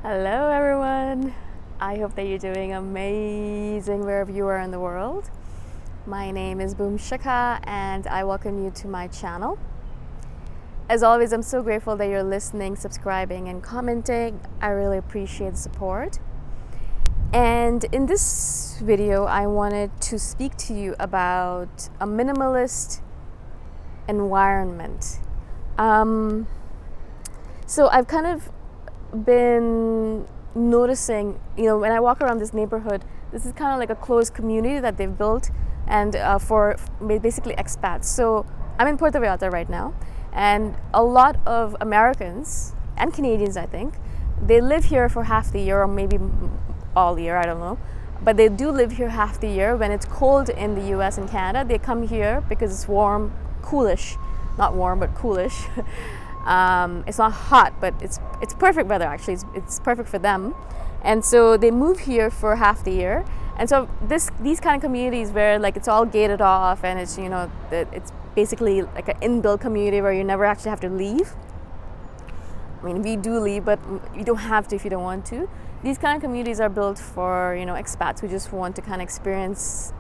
Hello everyone! I hope that you're doing amazing wherever you are in the world. My name is Shikha and I welcome you to my channel. As always, I'm so grateful that you're listening, subscribing and commenting. I really appreciate the support. And in this video, I wanted to speak to you about a minimalist environment. So I've kind of been noticing, when I walk around this neighborhood, this is kind of like a closed community that they've built and for basically expats. So I'm in Puerto Vallarta right now, and a lot of Americans and Canadians, I think, they live here for half the year or maybe all year, I don't know. But they do live here half the year. When it's cold in the US and Canada, they come here because it's warm, coolish. Not warm, but coolish. It's not hot, but it's perfect weather actually. It's perfect for them, and so they move here for half the year. And so these kind of communities where like it's all gated off and it's it's basically like an inbuilt community where you never actually have to leave. I mean, we do leave, but you don't have to if you don't want to. These kind of communities are built for expats who just want to kind of experience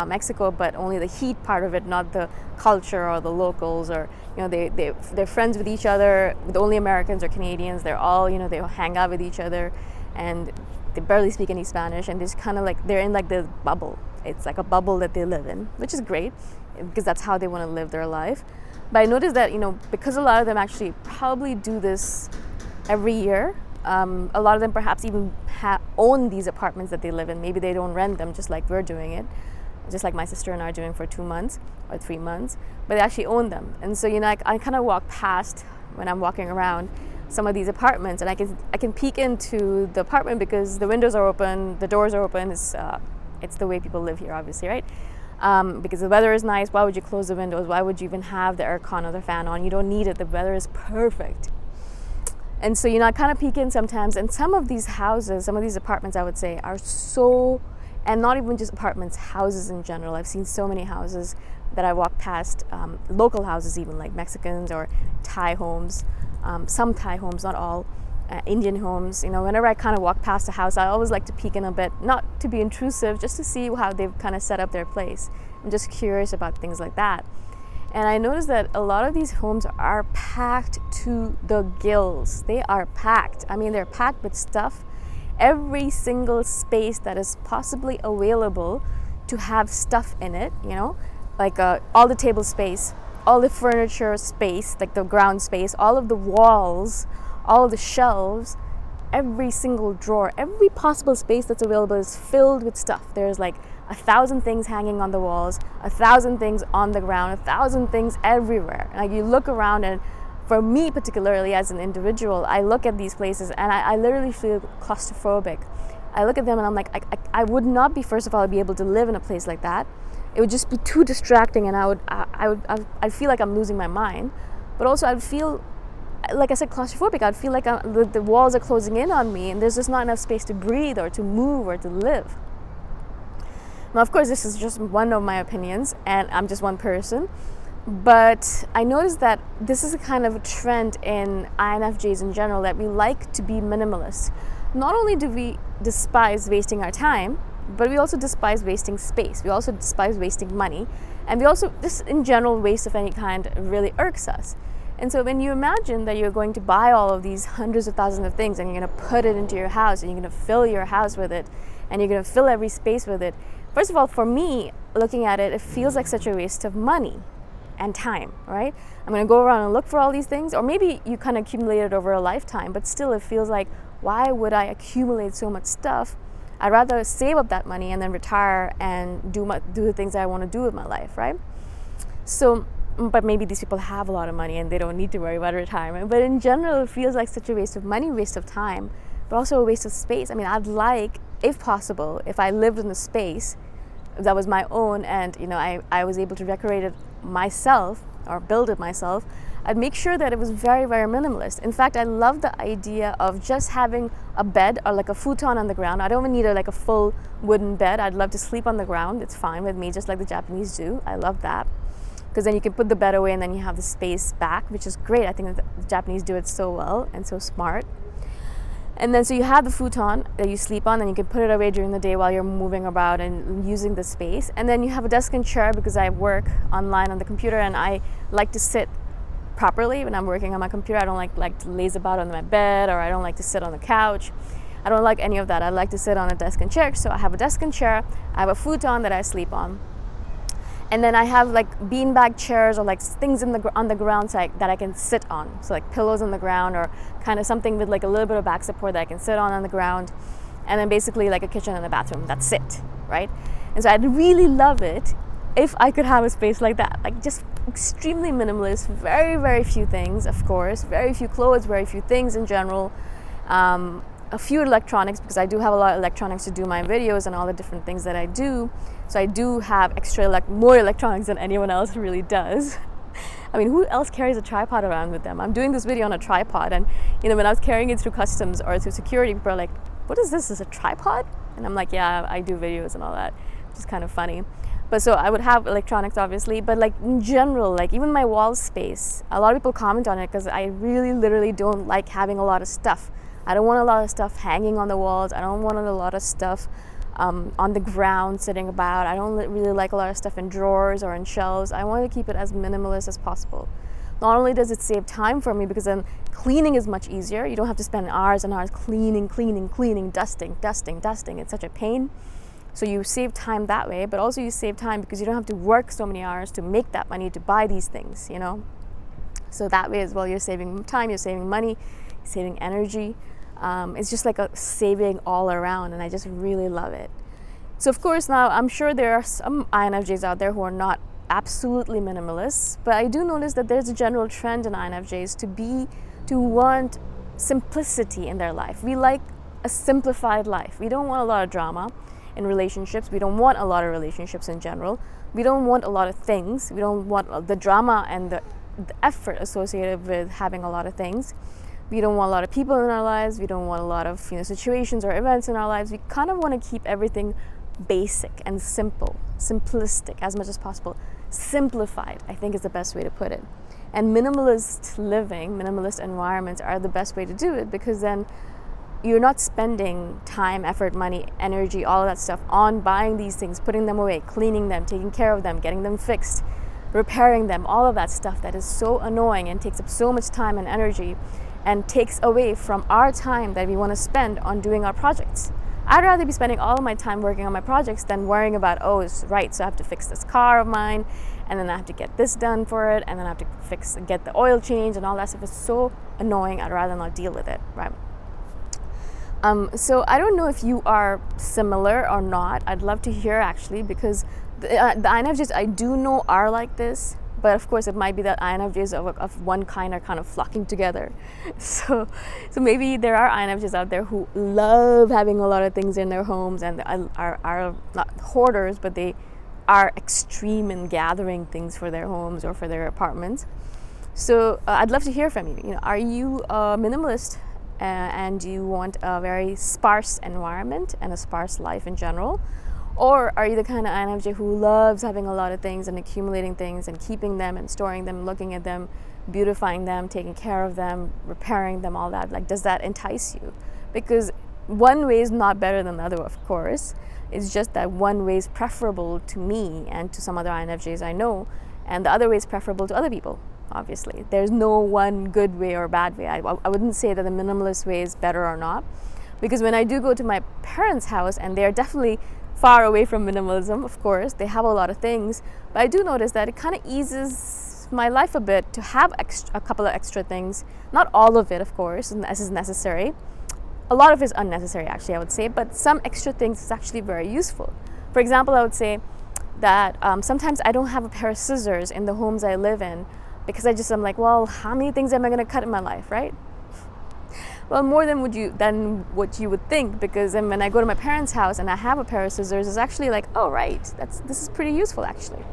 Mexico, but only the heat part of it, not the culture or the locals, or they're friends with each other, with only Americans or Canadians. They're all they hang out with each other, and they barely speak any Spanish, and just kind of like they're in like this bubble. It's like a bubble that they live in, which is great because that's how they want to live their life. But I noticed that because a lot of them actually probably do this every year. A lot of them perhaps even own these apartments that they live in. Maybe they don't rent them, just like we're doing it, just like my sister and I are doing for 2 months or 3 months, but they actually own them. And so I kind of walk past when I'm walking around some of these apartments, and I can peek into the apartment because the windows are open, the doors are open. It's the way people live here, obviously, right? Because the weather is nice. Why would you close the windows? Why would you even have the aircon or the fan on? You don't need it. The weather is perfect. And so I kind of peek in sometimes, and some of these houses, some of these apartments, I would say, are so, and not even just apartments, houses in general. I've seen so many houses that I walk past, local houses even, like Mexicans or Thai homes, some Thai homes, not all, Indian homes. Whenever I kind of walk past a house, I always like to peek in a bit, not to be intrusive, just to see how they've kind of set up their place. I'm just curious about things like that. And I noticed that a lot of these homes are packed to the gills. They are packed. I mean, they're packed with stuff. Every single space that is possibly available to have stuff in it, like all the table space, all the furniture space, like the ground space, all of the walls, all of the shelves, every single drawer, every possible space that's available is filled with stuff. There's like 1,000 things hanging on the walls, 1,000 things on the ground, 1,000 things everywhere. Like you look around, and for me particularly as an individual, I look at these places and I literally feel claustrophobic. I look at them and I'm like, I would not be, first of all, be able to live in a place like that. It would just be too distracting, and I'd feel like I'm losing my mind. But also I'd feel, like I said, claustrophobic. I'd feel like the walls are closing in on me, and there's just not enough space to breathe or to move or to live. Now, of course, this is just one of my opinions, and I'm just one person. But I noticed that this is a kind of a trend in INFJs in general, that we like to be minimalist. Not only do we despise wasting our time, but we also despise wasting space. We also despise wasting money. And we also, just in general, waste of any kind really irks us. And so when you imagine that you're going to buy all of these hundreds of thousands of things, and you're going to put it into your house, and you're going to fill your house with it, and you're going to fill every space with it, first of all, for me, looking at it, it feels like such a waste of money and time, right? I'm going to go around and look for all these things, or maybe you kind of accumulate it over a lifetime, but still it feels like, why would I accumulate so much stuff? I'd rather save up that money and then retire and do the things I want to do with my life, right? So, but maybe these people have a lot of money and they don't need to worry about retirement. But in general, it feels like such a waste of money, waste of time, but also a waste of space. I mean, I'd like, if possible, if I lived in a space that was my own, and I was able to decorate it myself or build it myself, I'd make sure that it was very, very minimalist. In fact, I love the idea of just having a bed or like a futon on the ground. I don't even need like a full wooden bed. I'd love to sleep on the ground. It's fine with me, just like the Japanese do. I love that, because then you can put the bed away and then you have the space back, which is great. I think that the Japanese do it so well and so smart. And then so you have the futon that you sleep on, and you can put it away during the day while you're moving about and using the space. And then you have a desk and chair, because I work online on the computer and I like to sit properly when I'm working on my computer. I don't like to laze about on my bed, or I don't like to sit on the couch. I don't like any of that. I like to sit on a desk and chair. So I have a desk and chair, I have a futon that I sleep on. And then I have like beanbag chairs, or like things on the ground that I can sit on. So like pillows on the ground, or kind of something with like a little bit of back support that I can sit on the ground. And then basically like a kitchen and a bathroom. That's it, right? And so I'd really love it if I could have a space like that. Like just extremely minimalist, very, very few things, of course. Very few clothes, very few things in general. A few electronics, because I do have a lot of electronics to do my videos and all the different things that I do. So I do have more electronics than anyone else really does. I mean, who else carries a tripod around with them? I'm doing this video on a tripod, and when I was carrying it through customs or through security, people are like, what is this? Is it a tripod? And I'm like, yeah, I do videos and all that, which is kind of funny. But so I would have electronics, obviously, but like in general, like even my wall space, a lot of people comment on it because I really literally don't like having a lot of stuff. I don't want a lot of stuff hanging on the walls. I don't want a lot of stuff on the ground sitting about. I don't really like a lot of stuff in drawers or in shelves. I want to keep it as minimalist as possible. Not only does it save time for me, because then cleaning is much easier. You don't have to spend hours and hours cleaning, dusting. It's such a pain. So you save time that way, but also you save time because you don't have to work so many hours to make that money to buy these things, So that way as well, you're saving time, you're saving money, saving energy. It's just like a saving all around, and I just really love it. So of course, now I'm sure there are some INFJs out there who are not absolutely minimalists, but I do notice that there's a general trend in INFJs to want simplicity in their life. We like a simplified life. We don't want a lot of drama in relationships. We don't want a lot of relationships in general. We don't want a lot of things. We don't want the drama and the effort associated with having a lot of things. We don't want a lot of people in our lives. We don't want a lot of situations or events in our lives. We kind of want to keep everything basic and simple, simplistic as much as possible. Simplified, I think, is the best way to put it. And minimalist living, minimalist environments are the best way to do it, because then you're not spending time, effort, money, energy, all of that stuff on buying these things, putting them away, cleaning them, taking care of them, getting them fixed, repairing them, all of that stuff that is so annoying and takes up so much time and energy, and takes away from our time that we want to spend on doing our projects. I'd rather be spending all of my time working on my projects than worrying about, so I have to fix this car of mine, and then I have to get this done for it, and then I have to get the oil change and all that stuff. Is so annoying. I'd rather not deal with it, right? So I don't know if you are similar or not. I'd love to hear, actually, because the INFJs I do know are like this. But of course, it might be that INFJs of one kind are kind of flocking together. So maybe there are INFJs out there who love having a lot of things in their homes and are not hoarders, but they are extreme in gathering things for their homes or for their apartments. So I'd love to hear from you. Are you a minimalist and you want a very sparse environment and a sparse life in general? Or are you the kind of INFJ who loves having a lot of things and accumulating things and keeping them and storing them, looking at them, beautifying them, taking care of them, repairing them, all that? Like, does that entice you? Because one way is not better than the other, of course. It's just that one way is preferable to me and to some other INFJs I know, and the other way is preferable to other people, obviously. There's no one good way or bad way. I wouldn't say that the minimalist way is better or not, because when I do go to my parents' house, and they're definitely far away from minimalism, of course, they have a lot of things, but I do notice that it kind of eases my life a bit to have a couple of extra things. Not all of it, of course, as is necessary. A lot of it is unnecessary, actually, I would say, but some extra things is actually very useful. For example, I would say that sometimes I don't have a pair of scissors in the homes I live in, because I'm like, well, how many things am I going to cut in my life, right? Well, more than what you would think, because then when I go to my parents' house and I have a pair of scissors, it's actually like, oh, right, this is pretty useful, actually.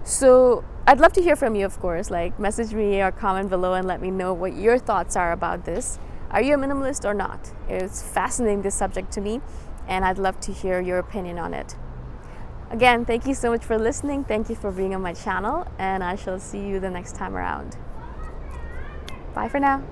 So I'd love to hear from you, of course. Like, message me or comment below and let me know what your thoughts are about this. Are you a minimalist or not? It's fascinating, this subject, to me, and I'd love to hear your opinion on it. Again, thank you so much for listening. Thank you for being on my channel, and I shall see you the next time around. Bye for now.